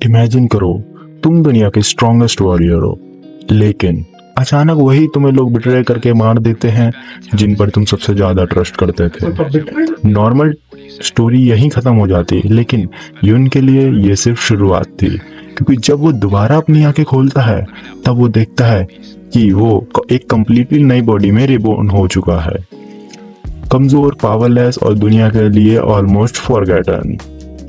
Imagine करो तुम दुनिया के स्ट्रॉन्गेस्ट वॉरियर हो, लेकिन अचानक वही तुम्हें लोग बिट्रे करके मार देते हैं जिन पर तुम सबसे ज्यादा ट्रस्ट करते थे। नॉर्मल स्टोरी यहीं खत्म हो जाती, लेकिन यून के लिए ये सिर्फ शुरुआत थी, क्योंकि जब वो दोबारा अपनी आंखें खोलता है तब वो देखता है कि वो एक कंप्लीटली नई बॉडी में रिबॉर्न हो चुका है, कमजोर, पावरलेस और दुनिया के लिए ऑलमोस्ट फॉरगॉटन।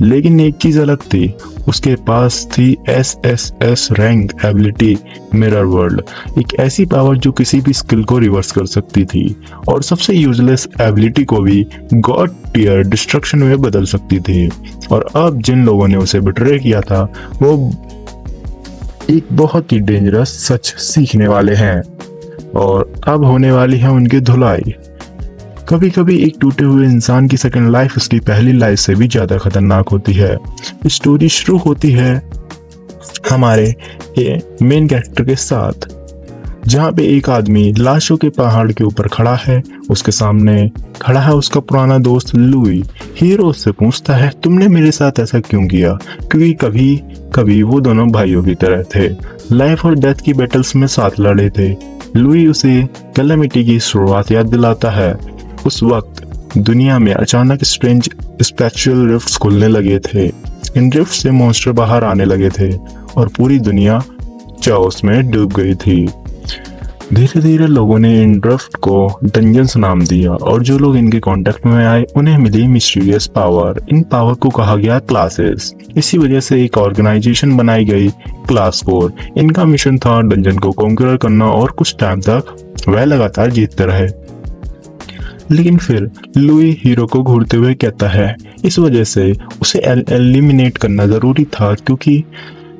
लेकिन एक चीज अलग थी, उसके पास थी SSS rank ability mirror world, एक ऐसी पावर जो किसी भी स्किल को रिवर्स कर सकती थी और सबसे यूजलेस एबिलिटी को भी गॉड टियर डिस्ट्रक्शन में बदल सकती थी। और अब जिन लोगों ने उसे बिट्रे किया था वो एक बहुत ही डेंजरस सच सीखने वाले हैं और अब होने वाली है उनकी धुलाई। कभी कभी एक टूटे हुए इंसान की सेकंड लाइफ उसकी पहली लाइफ से भी ज्यादा खतरनाक होती है। स्टोरी शुरू होती है हमारे मेन कैरेक्टर के साथ, जहाँ पे एक आदमी लाशों के पहाड़ के ऊपर खड़ा है, उसके सामने खड़ा है उसका पुराना दोस्त लुई। हीरो उससे पूछता है तुमने मेरे साथ ऐसा क्यों किया, क्योंकि कभी कभी वो दोनों भाइयों की तरह थे, लाइफ और डेथ की बैटल्स में साथ लड़े थे। लुई उसे कैलेमिटी की शुरुआत याद दिलाता है। उस वक्त दुनिया में अचानक स्ट्रेंज स्पिरिचुअल रिफ्ट्स खुलने लगे थे, इन रिफ्ट से मॉन्स्टर बाहर आने लगे थे और पूरी दुनिया चाओस में डूब गई थी। धीरे धीरे लोगों ने इन रिफ्ट को डंजन्स नाम दिया और जो लोग इनके कांटेक्ट में आए उन्हें मिली मिस्टीरियस पावर। इन पावर को कहा गया क्लासेस। इसी वजह से एक ऑर्गेनाइजेशन बनाई गई, क्लास 4। इनका मिशन था डंजन को कॉन्कर करना और कुछ टाइम तक वह लगातार जीतते रहे। लेकिन फिर लुई हीरो को घूरते हुए कहता है इस वजह से उसे एलिमिनेट करना जरूरी था, क्योंकि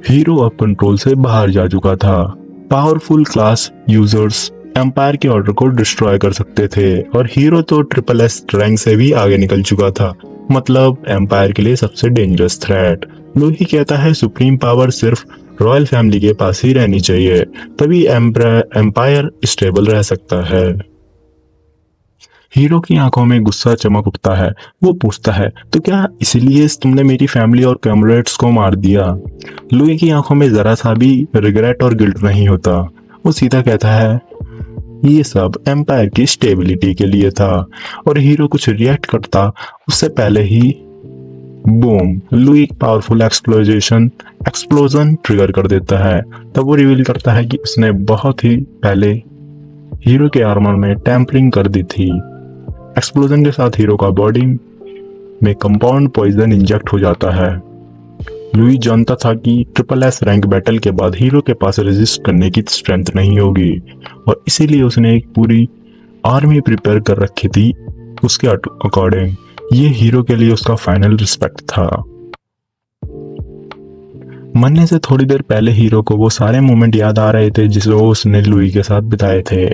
हीरो अब कंट्रोल से बाहर जा चुका था। पावरफुल क्लास यूजर्स एम्पायर के ऑर्डर को डिस्ट्रॉय कर सकते थे और हीरो तो ट्रिपल एस रैंक से भी आगे निकल चुका था, मतलब एम्पायर के लिए सबसे डेंजरस थ्रेट। लुई कहता है सुप्रीम पावर सिर्फ रॉयल फैमिली के पास ही रहनी चाहिए, तभी एम्पायर स्टेबल रह सकता है। हीरो की आंखों में गुस्सा चमक उठता है। वो पूछता है तो क्या इसलिए तुमने मेरी फैमिली और कैमरेड्स को मार दिया? लुई की आंखों में जरा सा भी रिग्रेट और गिल्ट नहीं होता। वो सीधा कहता है ये सब एम्पायर की स्टेबिलिटी के लिए था। और हीरो कुछ रिएक्ट करता उससे पहले ही बूम, लुई पावरफुल एक्सप्लोजन ट्रिगर कर देता है। तब वो रिवील करता है कि उसने बहुत ही पहले हीरो के आर्मर में टैंपरिंग कर दी थी। एक्सप्लोजन के साथ हीरो का बॉडी में कंपाउंड पॉइजन इंजेक्ट हो जाता है। लुई जानता था कि ट्रिपल एस रैंक बैटल के बाद हीरो के पास रेजिस्ट करने की स्ट्रेंथ नहीं होगी और इसीलिए उसने एक पूरी आर्मी प्रिपेयर कर रखी थी उसके अकॉर्डिंग। ये हीरो के लिए उसका फाइनल रिस्पेक्ट था। मरने से थोड़ी देर पहले हीरो को वो सारे मोमेंट याद आ रहे थे जिसे वो उसने लुई के साथ बिताए थे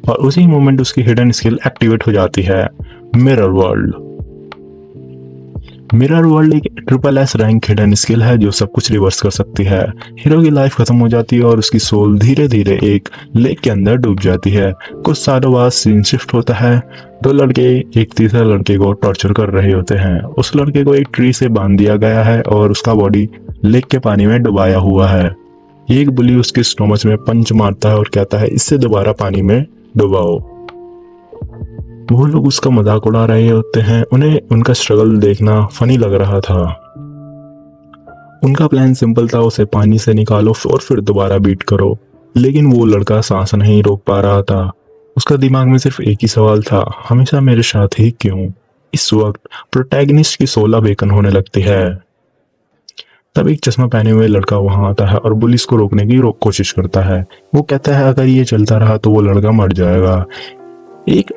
और उसी मोमेंट उसकी हिडन स्किल एक्टिवेट हो जाती है, मिरर वर्ल्ड। मिरर वर्ल्ड एक triple S rank hidden skill है जो सब कुछ रिवर्स कर सकती है। हीरो की लाइफ खत्म हो जाती है और उसकी सोल धीरे धीरे एक लेक के अंदर डूब जाती है। कुछ सालों बाद सीन शिफ्ट होता है। दो लड़के एक तीसरे लड़के को टॉर्चर कर रहे होते हैं। उस लड़के को एक ट्री से बांध दिया गया है और उसका बॉडी लेक के पानी में डुबाया हुआ है। एक बुली उसके स्टोमच में पंच मारता है और कहता है इससे दोबारा पानी में डुबाओ। वो लोग उसका मजाक उड़ा रहे होते हैं। उन्हें उनका स्ट्रगल देखना फनी लग रहा था। उनका प्लान सिंपल था, उसे पानी से निकालो और फिर दोबारा बीट करो। लेकिन वो लड़का सांस नहीं रोक पा रहा था। उसका दिमाग में सिर्फ एक ही सवाल था, हमेशा मेरे साथ ही क्यों? इस वक्त प्रोटैगनिस्ट की सोल अवेकन होने लगती है। तब एक चश्मा पहने हुए लड़का वहां आता है और पुलिस को रोकने की कोशिश करता है। वो कहता है अगर ये चलता रहा तो वो लड़का मर जाएगा। एक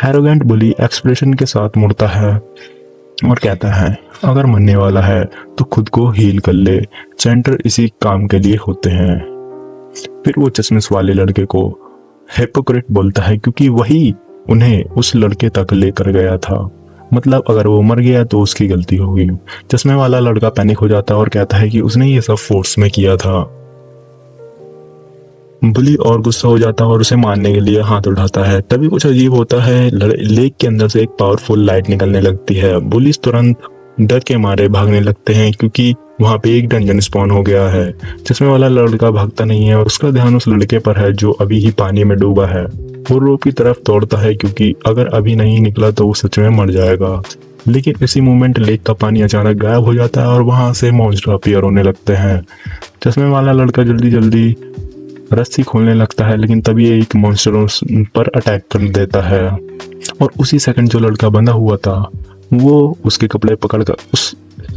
एरोगेंट बुली एक्सप्रेशन के साथ मुड़ता है और कहता है अगर मरने वाला है तो खुद को हील कर ले, सेंटर इसी काम के लिए होते हैं। फिर वो चश्मिश वाले लड़के को हिपोक्रेट बोलता है क्योंकि वही उन्हें उस लड़के तक लेकर गया था, मतलब अगर वो मर गया तो उसकी गलती होगी। चश्मे वाला लड़का पैनिक हो जाता है और कहता है कि उसने ये सब फोर्स में किया था। बुली और गुस्सा हो जाता है और उसे मारने के लिए हाथ उठाता है। तभी कुछ अजीब होता है, लेक के अंदर से एक पावरफुल लाइट निकलने लगती है। बुली तुरंत डर के मारे भागने लगते हैं क्योंकि वहाँ पे एक डंजन स्पॉन हो गया है। चश्मे वाला लड़का भागता नहीं है और उसका ध्यान उस लड़के पर है जो अभी ही पानी में डूबा है। वो रोप की तरफ दौड़ता है क्योंकि अगर अभी नहीं निकला तो वो सच में मर जाएगा। लेकिन इसी मोमेंट लेक का पानी अचानक गायब हो जाता है और वहाँ से मॉन्स्टर अपीयर होने लगते हैं। चश्मे वाला लड़का जल्दी जल्दी रस्सी खोलने लगता है, लेकिन तभी एक मॉन्स्टर उस पर अटैक कर देता है और उसी सेकंड जो लड़का बंधा हुआ था वो उसके कपड़े पकड़कर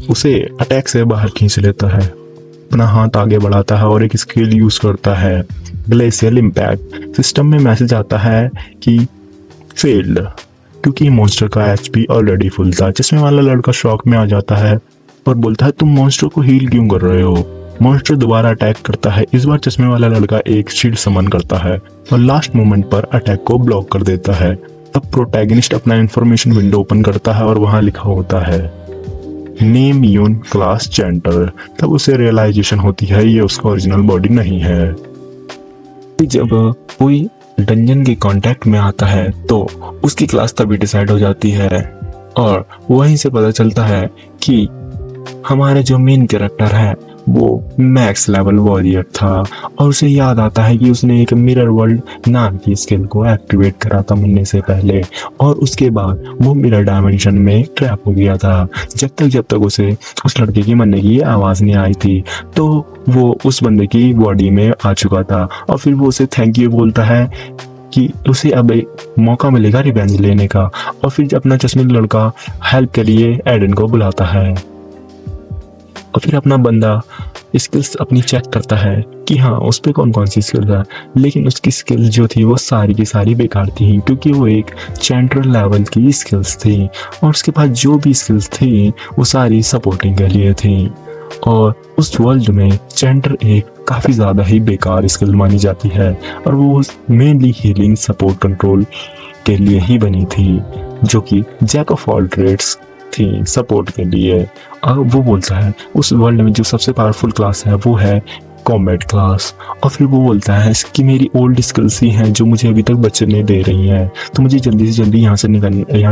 उसे अटैक से बाहर खींच लेता है। अपना हाथ आगे बढ़ाता है और एक स्किल यूज करता है, ग्लेशियल इम्पैक्ट। सिस्टम में मैसेज आता है कि फेल्ड, क्योंकि मॉन्स्टर का एचपी ऑलरेडी फुल था। चश्मे वाला लड़का शॉक में आ जाता है और बोलता है तुम मॉन्स्टर को हील क्यों कर रहे हो। मॉन्स्टर दोबारा अटैक करता है। इस बार चश्मे वाला लड़का एक शील्ड समन करता है और लास्ट मोमेंट पर अटैक को ब्लॉक कर देता है। तब प्रोटैगनिस्ट अपना इंफॉर्मेशन विंडो ओपन करता है और वहां लिखा होता है नेम यून क्लास चैंटर। तब उसे रियलाइजेशन होती है ये उसका ओरिजिनल बॉडी नहीं है। जब कोई डंजन के कांटेक्ट में आता है तो उसकी क्लास तभी डिसाइड हो जाती है और वहीं से पता चलता है कि हमारा जो मेन कैरेक्टर है वो मैक्स लेवल वॉरियर था और उसे याद आता है कि उसने एक मिरर वर्ल्ड नाम की स्किल को एक्टिवेट करा था मरने से पहले और उसके बाद वो मिरर डायमेंशन में ट्रैप हो गया था जब तक उसे उस लड़के की मरने की आवाज़ नहीं आई थी। तो वो उस बंदे की बॉडी में आ चुका था और फिर वो उसे थैंक यू बोलता है कि उसे अब एक मौका मिलेगा रिवेंज लेने का। और फिर अपना चश्मे लड़का हेल्प के लिए एडन को बुलाता है और फिर अपना बंदा स्किल्स अपनी चेक करता है कि हाँ उस पर कौन कौन सी स्किल्स है, लेकिन उसकी स्किल जो थी वो सारी की सारी बेकार थी क्योंकि वो एक चैंटर लेवल की स्किल्स थी और उसके पास जो भी स्किल्स थी वो सारी सपोर्टिंग के लिए थी। और उस वर्ल्ड में चैंटर एक काफ़ी ज़्यादा ही बेकार स्किल मानी जाती है और वो मेनली हीलिंग सपोर्ट कंट्रोल के लिए ही बनी थी, जो कि जैक ऑफ ऑल ट्रेड्स थी सपोर्ट के लिए। और वो बोलता है उस वर्ल्ड में जो सबसे पावरफुल क्लास है वो है कॉम्बैट क्लास। और फिर वो बोलता है कि मेरी ओल्ड स्किल्स ही हैं जो मुझे अभी तक बचने दे रही हैं, तो मुझे जल्दी से जल्दी यहाँ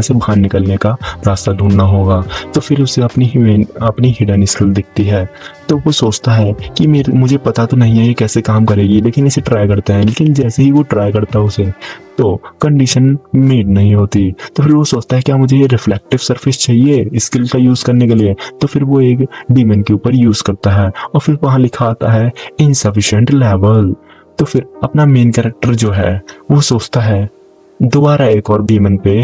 से बाहर निकलने का रास्ता ढूंढना होगा। तो फिर उसे अपनी हिडन स्किल दिखती है तो वो सोचता है कि मुझे पता तो नहीं है ये कैसे काम करेगी, लेकिन इसे ट्राई करता है। लेकिन जैसे ही वो ट्राई करता है उसे तो कंडीशन मीट नहीं होती। तो फिर वो सोचता है क्या मुझे ये रिफ्लेक्टिव सरफेस चाहिए स्किल का यूज़ करने के लिए। तो फिर वो एक डीमन के ऊपर यूज़ करता है और फिर वहाँ लिखा आता है इनसफिशिएंट लेवल। तो फिर अपना मेन कैरेक्टर जो है वो सोचता है दोबारा एक और डीमन पे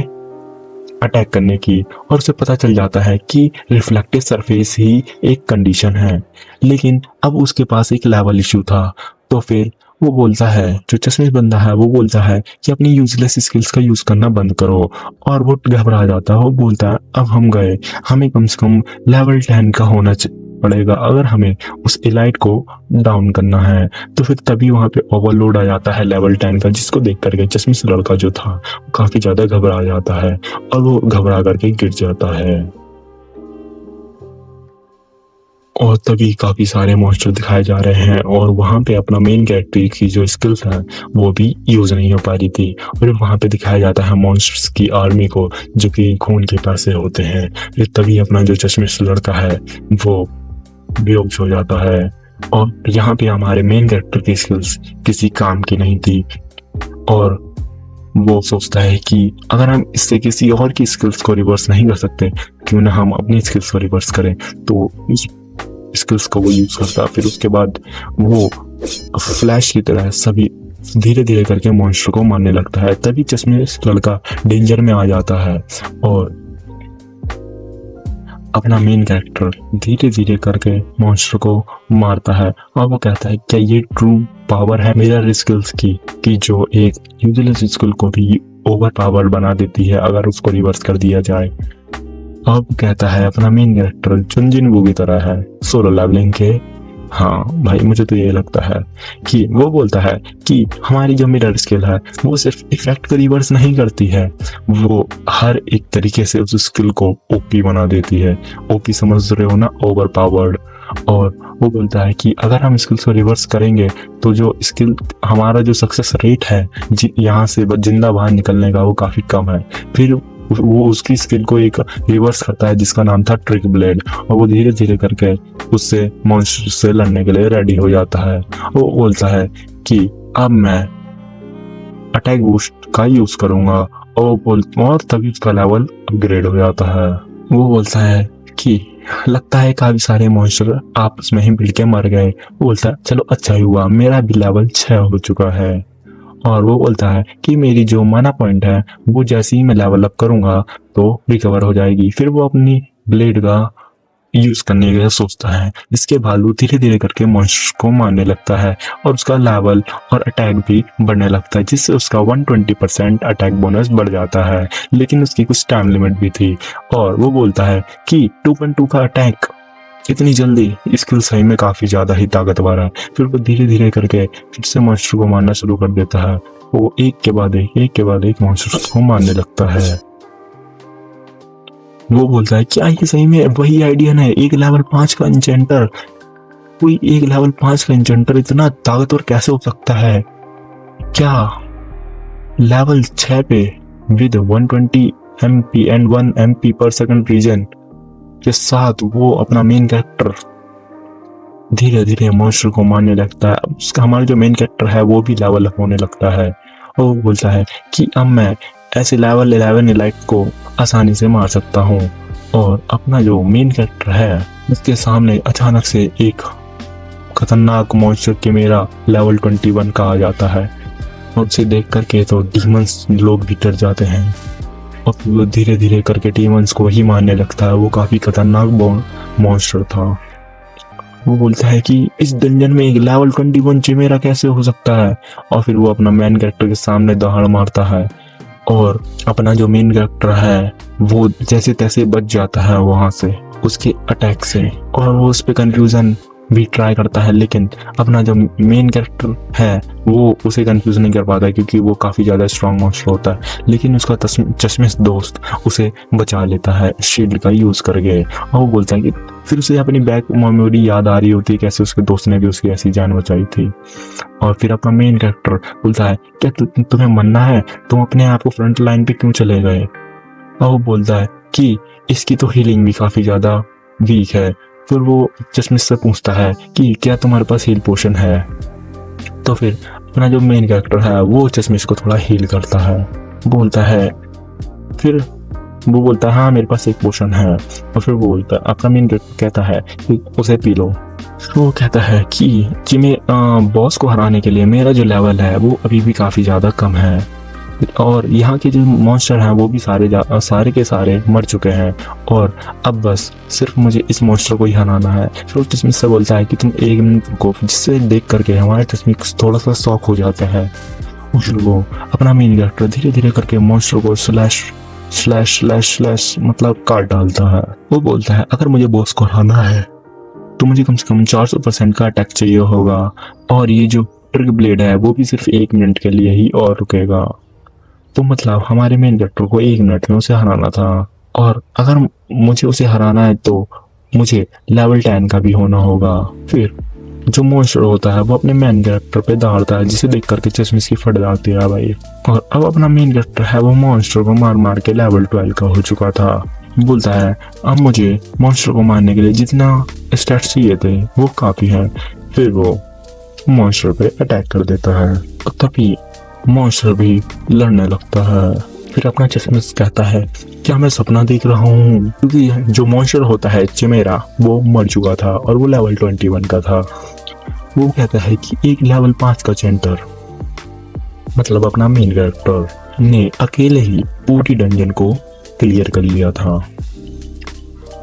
अटैक करने की और उसे पता चल जाता है कि रिफ्लेक्टिव सरफेस ही एक कंडीशन है, लेकिन अब उसके पास एक लेवल इशू था। तो फिर वो बोलता है, जो चश्मे बंदा है वो बोलता है कि अपनी यूजलेस स्किल्स का यूज करना बंद करो। और वो घबरा जाता है, वो बोलता है अब हम गए, हमें कम से कम लेवल 10 का होना पड़ेगा अगर हमें उस एलाइट को डाउन करना है। तो फिर तभी वहाँ पे ओवरलोड आ जाता है लेवल 10 का, जिसको देख करके चश्मे से लड़का जो था वो काफी ज्यादा घबरा जाता है और वो घबरा करके गिर जाता है। और तभी काफी सारे मॉन्स्टर दिखाए जा रहे हैं और वहाँ पे अपना मेन कैरेक्टर की जो स्किल्स है वो भी यूज नहीं हो पा रही थी। और वहाँ पे दिखाया जाता है मॉन्स्टर्स की आर्मी को जो कि खून के पैसे होते हैं। फिर तभी अपना जो चश्मे से लड़का है वो बेहोश हो जाता है और यहाँ पे हमारे मेन कैरेक्टर की स्किल्स किसी काम की नहीं थी और वो सोचता है कि अगर हम इससे किसी और की स्किल्स को रिवर्स नहीं कर सकते क्यों ना हम अपनी स्किल्स को रिवर्स करें। तो उस स्किल्स को वो यूज करता है। फिर उसके बाद वो फ्लैश की तरह सभी धीरे धीरे करके मॉन्स्टर को मारने लगता है। तभी चश्मे से लड़का डेंजर में आ जाता है और अपना मेन कैरेक्टर धीरे धीरे करके मॉन्स्टर को मारता है और वो कहता है क्या ये ट्रू पावर है मिरर स्किल्स की कि जो एक यूजलेस स्किल को भी ओवर पावर बना देती है अगर उसको रिवर्स कर दिया जाए। और वो कहता है अपना मेन कैरेक्टर चुनजिन वो की तरह है सोलो लेवलिंग के। हाँ भाई मुझे तो ये लगता है कि वो बोलता है कि हमारी जो मिरर स्किल है वो सिर्फ इफेक्ट को रिवर्स नहीं करती है, वो हर एक तरीके से उस स्किल को ओपी बना देती है। ओपी समझ रहे हो ना, ओवर पावर्ड। और वो बोलता है कि अगर हम स्किल्स को रिवर्स करेंगे तो जो स्किल हमारा जो सक्सेस रेट है यहाँ से जिंदा बाहर निकलने का वो काफ़ी कम है। फिर वो उसकी स्किल को एक रिवर्स करता है जिसका नाम था ट्रिक ब्लेड, और वो धीरे धीरे करके उससे मॉन्स्टर से लड़ने के लिए रेडी हो जाता है। वो बोलता है कि अब मैं अटैक बूस्ट का यूज करूंगा, और तभी उसका लेवल अपग्रेड हो जाता है। वो बोलता है कि लगता है काफी सारे मॉन्स्टर आपस में ही मिल के मर गए। वो बोलता है चलो अच्छा ही हुआ, मेरा भी लेवल 6 हो चुका है। और वो बोलता है कि मेरी जो माना पॉइंट है वो जैसे ही मैं लेवल अप करूंगा तो रिकवर हो जाएगी। फिर वो अपनी ब्लेड का यूज करने के लिए सोचता है। इसके बाद वो धीरे धीरे करके मॉन्स्टर को मारने लगता है और उसका लेवल और अटैक भी बढ़ने लगता है, जिससे उसका 120% अटैक बोनस बढ़ जाता है। लेकिन उसकी कुछ टाइम लिमिट भी थी, और वो बोलता है कि 2.2 का अटैक इतनी जल्दी, स्किल सही में काफी ज्यादा ही ताकतवर है। फिर वो धीरे धीरे करके फिर से मॉन्स्टर को मारना शुरू कर देता है। वो एक के बाद एक मॉन्स्टर को मारने लगता है। वो बोलता है क्या ये सही में वही आइडिया है? एक लेवल 5 का इंचेंटर, कोई एक लेवल 5 का इंचेंटर इतना ताकतवर कैसे हो सकता है? क्या लेवल 6 पे विद 120 MP एंड 1 MP पर सेकंड रीजन के साथ वो अपना मेन कैरेक्टर धीरे धीरे मॉन्स्टर को मारने लगता है। उसका हमारा जो मेन कैरेक्टर है वो भी लेवल अप होने लगता है। और वो बोलता है कि अब मैं ऐसे लेवल 11 एलाइट को आसानी से मार सकता हूँ। और अपना जो मेन कैरेक्टर है उसके सामने अचानक से एक खतरनाक मॉन्स्टर के मेरा लेवल 21 का आ जाता है, और उसे देख करके तो डीमंस लोग भी डर जाते हैं। और वो धीरे धीरे करके डीमंस को ही मारने लगता है। वो काफी खतरनाक मॉन्स्टर था। वो बोलता है कि इस डंजन में एक लेवल 21 चिमेरा कैसे हो सकता है? और फिर वो अपना मेन कैरेक्टर के सामने दहाड़ मारता है, और अपना जो मेन कैरेक्टर है वो जैसे तैसे बच जाता है वहां से उसके अटैक से। और वो उस पर कंफ्यूजन भी ट्राई करता है, लेकिन अपना जो मेन कैरेक्टर है वो उसे कंफ्यूज नहीं कर पाता क्योंकि वो काफ़ी ज़्यादा स्ट्रॉन्ग मॉन्स्टर होता है। लेकिन उसका चश्मिश दोस्त उसे बचा लेता है शील्ड का यूज़ करके। और वो बोलता है कि फिर उसे अपनी बैक मेमोरी याद आ रही होती है कैसे उसके दोस्त ने भी उसकी ऐसी जान बचाई थी। और फिर अपना मेन कैरेक्टर बोलता है क्या तुम्हें मरना है? तुम अपने आप को फ्रंट लाइन पे क्यों चले गए? और वो बोलता है कि इसकी तो हीलिंग भी काफ़ी ज़्यादा वीक है। फिर वो चश्मिश से पूछता है कि क्या तुम्हारे पास हील पोशन है? तो फिर अपना जो मेन कैरेक्टर है वो चश्मिश को थोड़ा हील करता है। बोलता है फिर वो बोलता है हाँ मेरे पास एक पोशन है। और फिर वो बोलता है अपना मेन कैरेक्टर कहता है कि उसे पी लो। वो कहता है कि मैं बॉस को हराने के लिए मेरा जो लेवल है वो अभी भी काफ़ी ज़्यादा कम है, और यहाँ के जो मॉन्स्टर हैं वो भी सारे के सारे मर चुके हैं, और अब बस सिर्फ मुझे इस मॉन्स्टर को ही हराना है। फिर चश्मिश से बोलता है कि तुम 1 मिनट रुको, जिससे देख करके हमारे चश्मिश थोड़ा सा शॉक हो जाते हैं। फिर वो अपना मेन कैरेक्टर धीरे धीरे करके मॉन्स्टर को स्लैश मतलब काट डालता है। वो बोलता है अगर मुझे बॉस को हराना है तो मुझे कम से कम 400% का अटैक चाहिए होगा, और ये जो ट्रिक ब्लेड है वो भी सिर्फ 1 मिनट के लिए ही और रुकेगा। तो मतलब हमारे मेन कैरेक्टर को 1 मिनट में उसे हराना था, और अगर मुझे उसे हराना है तो मुझे लेवल 10 का भी होना होगा। फिर जो मॉन्स्टर होता है वो अपने मेन कैरेक्टर पे दहाड़ता है, जिसे देख करके चश्मिश की फट जाती है भाई। और अब अपना मेन कैरेक्टर है वो मॉन्स्टर को मार मार के लेवल 12 का हो चुका था। बोलता है अब मुझे मॉन्स्टर को मारने के लिए जितना स्टैट्स चाहिए थे वो काफी है। फिर वो मॉन्स्टर पे अटैक कर देता है, तभी मॉन्स्टर भी लड़ने लगता है। फिर अपना चश्मिश कहता है क्या मैं सपना देख रहा हूँ? क्योंकि जो मॉन्स्टर होता है चिमेरा वो मर चुका था और वो लेवल 21 का था। वो कहता है कि एक लेवल 5 का चेंटर मतलब अपना मेन कैरेक्टर ने अकेले ही पूरी डंजन को क्लियर कर लिया था।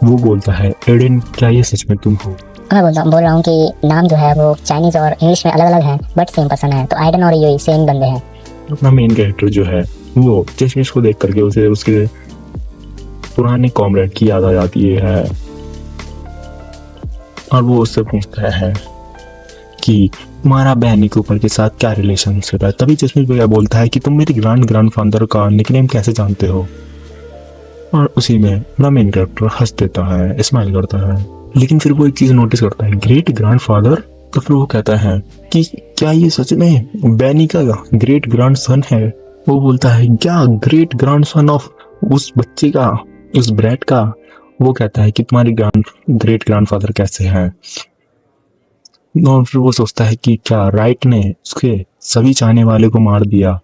वो बोलता है एडेन क्या ये सच में तुम हो? मैं बोल रहा हूँ कि नाम जो है वो चाइनीज और इंग्लिश में अलग अलग है बट सेम पर्सन है, तो आइडन और यूई सेम बंदे हैं। अपना मेन कैरेक्टर जो है वो चश्मिश को देख करके उसे उसके पुराने कॉमरेड की याद आ जाती है, और वो उससे पूछता है कि तुम्हारा बहनी के ऊपर के साथ क्या रिलेशनशिप है। तभी चश्मिश भैया बोलता है कि तुम मेरी ग्रैंडफादर का निकनेम कैसे जानते हो? और उसी में अपना मेन कैरेक्टर हंस देता है, स्माइल करता है। लेकिन फिर वो एक चीज नोटिस करता है, ग्रेट ग्रैंडफादर। तो फिर वो कहता है कि क्या ये सच में बैनी का ग्रेट ग्रैंडसन है? वो बोलता है क्या ग्रेट ग्रैंडसन ऑफ उस बच्चे का, उस ब्रैट का, वो कहता है कि तुम्हारे ग्रेट ग्रैंडफादर कैसे हैं। और फिर वो सोचता है कि क्या राइट ने उसके सभी चाहने वाले को मार दिया।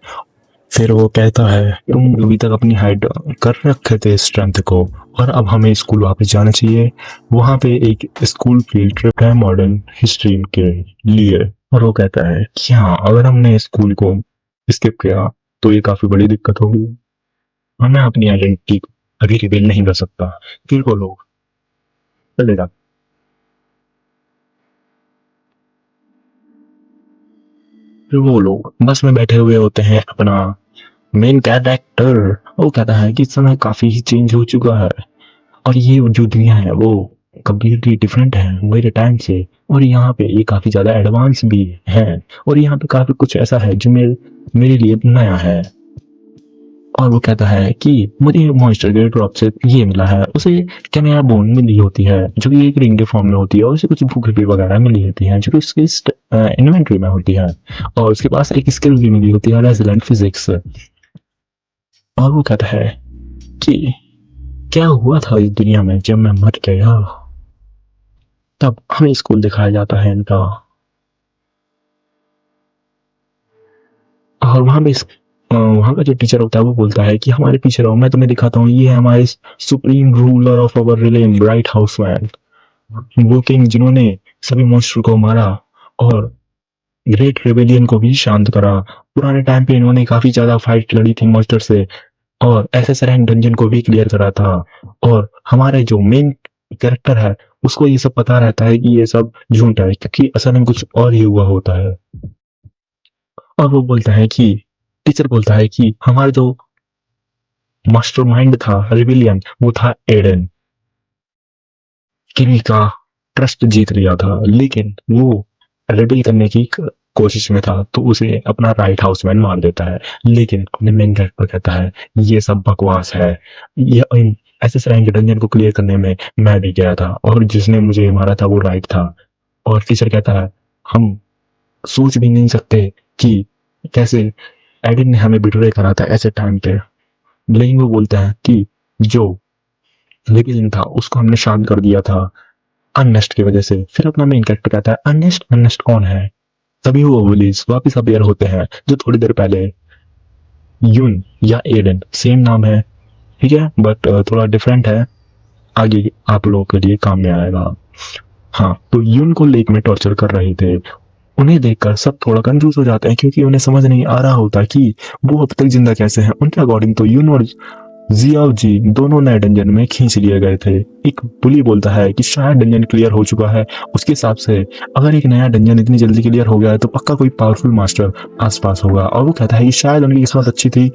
फिर वो कहता है तुम अभी तक अपनी हाइड कर रखे थे स्ट्रेंथ को, और अब हमें स्कूल वापस जाना चाहिए। वहाँ पे एक स्कूल फील्ड ट्रिप है मॉडर्न हिस्ट्री के लिए। और वो कहता है कि हाँ, अगर हमने स्कूल को स्किप किया तो ये काफी बड़ी दिक्कत होगी, हमें अपनी आइडेंटिटी अभी रिवील नहीं कर सकता। फिर वो लोग चले जाते। फिर वो लोग बस में बैठे हुए होते हैं। अपना मेन कैरेक्टर वो कहता है कि इस समय काफी ही चेंज हो चुका है, और ये जो दुनिया है वो कम्प्लीटली डिफरेंट है मेरे टाइम से, और यहाँ पे ये काफी ज्यादा एडवांस भी है, और यहाँ पे काफी कुछ ऐसा है जो मेरे लिए नया है। और वो कहता है कि मुझे मॉन्स्टर के ड्रॉप से ये मिला है, उसे कैमेरा बोन मिली होती है जो कि एक रिंग के फॉर्म में होती है, और उसे कुछ बुक भी वगैरह मिली होती है जो कि उसकी इन्वेंट्री में होती है, और उसके पास एक स्किल भी मिली होती है रेजिलेंट फिजिक्स। और वो कहता है कि क्या हुआ था इस दुनिया में जब मैं मर गया। तब हमें स्कूल दिखाया जाता है इनका, और वहाँ का जो टीचर होता है वो बोलता है कि हमारे पीछे रहो, मैं तुम्हें दिखाता हूँ, ये है हमारे supreme ruler of our realm, bright house man, वो किंग जिन्होंने सभी मॉन्स्टर को मारा और ग्रेट रेबेलियन को भी शांत करा। पुराने टाइम पे इन्होंने काफी ज्यादा फाइट लड़ी थी मॉन्स्टर से, और एसएस रैंक डंजन को भी क्लियर करा था। और हमारे जो मेन कैरेक्टर है उसको ये सब पता रहता है कि ये सब झूठ है, क्योंकि असल में कुछ और ही हुआ होता है। और वो बोलता है कि टीचर बोलता है कि हमारा जो मास्टरमाइंड था रिबिलियन, वो था एडन। किमी का ट्रस्ट जीत लिया था, लेकिन वो रेबेल करने की कोशिश में था, तो उसे अपना राइट हाउसमैन मार देता है। लेकिन अपने मेन कैरेक्टर कहता है ये सब बकवास है, ये इन एसएस रैंक डंजन को क्लियर करने में मैं भी गया था, और जिसने मुझे मारा था वो राइट था। और टीचर कहता है हम सोच भी नहीं सकते कि कैसे एडन ने हमें बिट्रे करा था ऐसे टाइम पे। लेकिन वो बोलता है कि जो लिविंग था उसको हमने शांत कर दिया था अननेस्ट की वजह से। फिर अपना मेन कैरेक्टर कहता है अननेस्ट, अननेस्ट कौन है। तभी वो वुलीज वापिस अपेयर होते हैं जो थोड़ी देर पहले यून या एडन, सेम नाम है ठीक है, बट थोड़ा डिफरेंट है, आगे आप लोगों के लिए काम में आएगा। हाँ, तो यून को लेक में टॉर्चर कर रहे थे। उन्हें देखकर सब थोड़ा कंफ्यूज हो जाते हैं, क्योंकि उन्हें समझ नहीं आ रहा होता कि वो अब तक जिंदा कैसे हैं। उनके अकॉर्डिंग तो यून और जियाओ जी दोनों नए डंजन में खींच लिए गए थे। एक पुली बोलता है कि शायद डंजन क्लियर हो चुका है, उसके हिसाब से अगर एक नया डंजन इतनी जल्दी क्लियर हो गया है तो पक्का कोई पावरफुल मास्टर आसपास होगा। और वो कहता है कि शायद उनकी किस्मत अच्छी थी,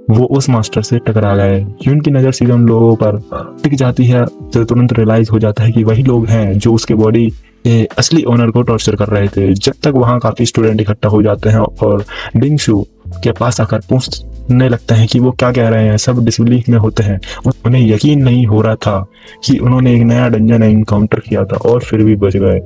वो उस मास्टर से टकरा गए। यून की नज़र सीधे उन लोगों पर टिक जाती है, तो तुरंत रियलाइज हो जाता है कि वही लोग हैं जो उसके बॉडी के असली ओनर को टॉर्चर कर रहे थे। जब तक वहाँ काफी स्टूडेंट इकट्ठा हो जाते हैं और डिंगशु के पास आकर पूछने लगते हैं कि वो क्या कह रहे हैं। सब डिसबिलीफ में होते हैं, उन्हें यकीन नहीं हो रहा था कि उन्होंने एक नया डंजन एनकाउंटर किया था और फिर भी बच गए।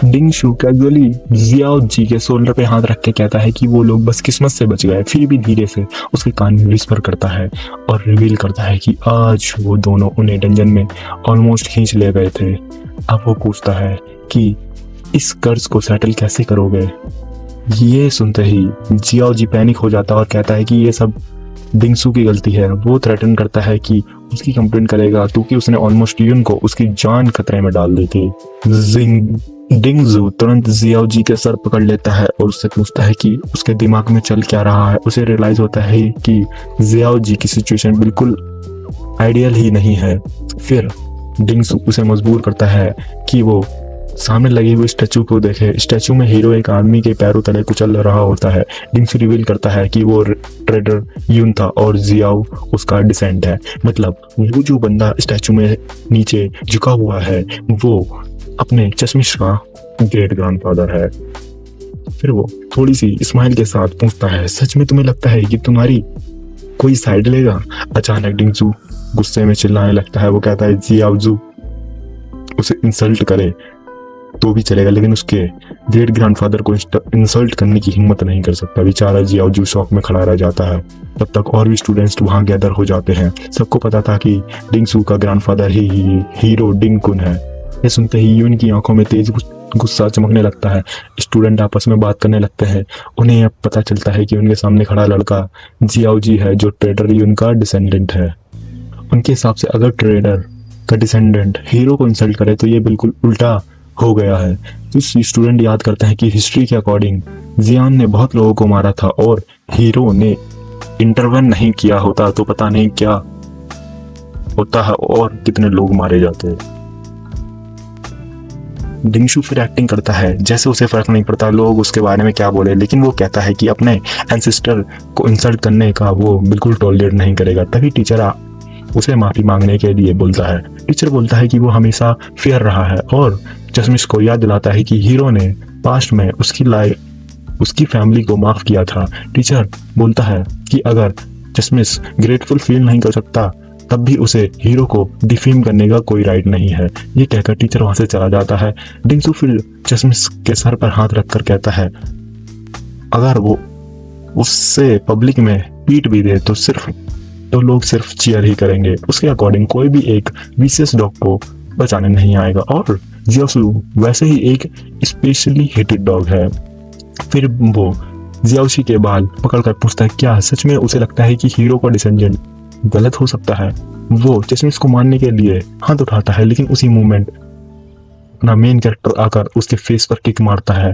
डिंगशु कैजुअली जियाओ जी के शोल्डर पे हाथ रख के कहता है कि वो लोग बस किस्मत से बच गए। फिर भी धीरे से उसके कान में विस्पर करता है और रिवील करता है कि आज वो दोनों उन्हें डंजन में ऑलमोस्ट खींच ले गए थे। अब वो पूछता है कि इस कर्ज को सेटल कैसे करोगे। ये सुनते ही जियाओ जी पैनिक हो जाता है और कहता है कि ये सब डिंगसू की गलती है। वो थ्रेटन करता है कि उसकी कंप्लेंट करेगा, क्योंकि उसने ऑलमोस्ट यून को उसकी जान खतरे में डाल दी थी। डिंगजू तुरंत जियाओ जी के सर पकड़ लेता है और उससे पूछता है कि उसके दिमाग में चल क्या रहा है। उसे रियलाइज होता है कि जियाओ जी की सिचुएशन बिल्कुल आइडियल ही नहीं है। फिर डिंगसू उसे मजबूर करता है कि वो सामने लगी हुई स्टैचू को देखे। स्टैचू में हीरो एक आदमी के पैरों तले कुचल रहा होता है। डिंगसू रिवील करता है कि वो ट्रेडर यून था और जियाओ उसका डिसेंट है। मतलब वो जो बंदा स्टैचू में नीचे झुका हुआ है वो अपने चश्मिश का ग्रेट ग्रैंडफादर है। फिर वो थोड़ी सी स्माइल के साथ पूछता है, सच में तुम्हें लगता है कि तुम्हारी कोई साइड लेगा। अचानक डिंगसू गुस्से में चिल्लाने लगता है। वो कहता है जियाओ उसे इंसल्ट करे तो भी चलेगा, लेकिन उसके ग्रेट ग्रैंडफादर को इंसल्ट करने की हिम्मत नहीं कर सकता। बेचारा जियाओ जू शॉक में खड़ा रह जाता है। तब तक और भी स्टूडेंट्स वहाँ गैदर हो जाते हैं। सबको पता था कि डिंगसू का ग्रैंडफादर ही हीरो डिंग कुन है। ये सुनते ही यून की आंखों में तेज गुस्सा चमकने लगता है। स्टूडेंट आपस में बात करने लगते हैं। उन्हें अब पता चलता है कि उनके सामने खड़ा लड़का जियाओ जी है, जो ट्रेडर यून का डिसेंडेंट है। उनके हिसाब से अगर ट्रेडर का डिसेंडेंट हीरो को इंसल्ट करे तो ये बिल्कुल उल्टा हो गया है। तो स्टूडेंट याद करते हैं कि हिस्ट्री के अकॉर्डिंग जियान ने बहुत लोगों को मारा था और हीरो ने इंटरवेन नहीं किया होता तो पता नहीं क्या होता है और कितने लोग मारे जाते हैं। डिंगशू फिर एक्टिंग करता है जैसे उसे फर्क नहीं पड़ता लोग उसके बारे में क्या बोले, लेकिन वो कहता है कि अपने एंसेस्टर को इंसल्ट करने का वो बिल्कुल टॉलरेट नहीं करेगा। तभी टीचर उसे माफी मांगने के लिए बोलता है। टीचर बोलता है कि वो हमेशा फेयर रहा है और चश्मिश को याद दिलाता है कि हीरो ने पास्ट में उसकी फैमिली को माफ किया था। टीचर बोलता है कि अगर चश्मिश ग्रेटफुल फील नहीं कर सकता तब भी उसे हीरो को डिफेम करने का कोई राइट नहीं है। ये कहकर टीचर वहां से चला जाता है। डिंगसू फिर चश्मिश के सर पर हाथ रखकर कहता है अगर वो उससे पब्लिक में पीट भी दे तो लोग सिर्फ चीयर ही करेंगे। उसके अकॉर्डिंग कोई भी एक विशेष डॉग को बचाने नहीं आएगा और जियाओशू वैसे ही एक स्पेशली हेटेड डॉग है। फिर वो जियाओशी के बाल पकड़कर पूछता है क्या सच में उसे लगता है कि हीरो का डिसेंडेंट गलत हो सकता है। वो चश्मिश को मारने के लिए हाथ उठाता है, लेकिन उसी मोमेंट अपना मेन कैरेक्टर आकर उसके फेस पर किक मारता है।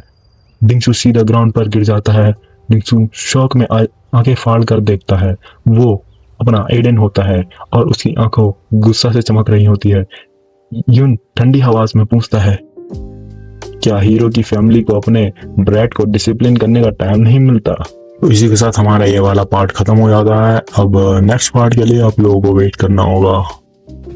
डिंगसू सीधा ग्राउंड पर गिर जाता है। डिंगसू शौक में आंखें फाड़ कर देखता है। वो अपना एडेन होता है और उसकी आंखों गुस्सा से चमक रही होती है। यून ठंडी आवाज में पूछता है क्या हीरो की फैमिली को अपने ब्रैट को डिसिप्लिन करने का टाइम नहीं मिलता। तो इसी के साथ हमारा ये वाला पार्ट खत्म हो जाता है। अब नेक्स्ट पार्ट के लिए आप लोगों को वेट करना होगा।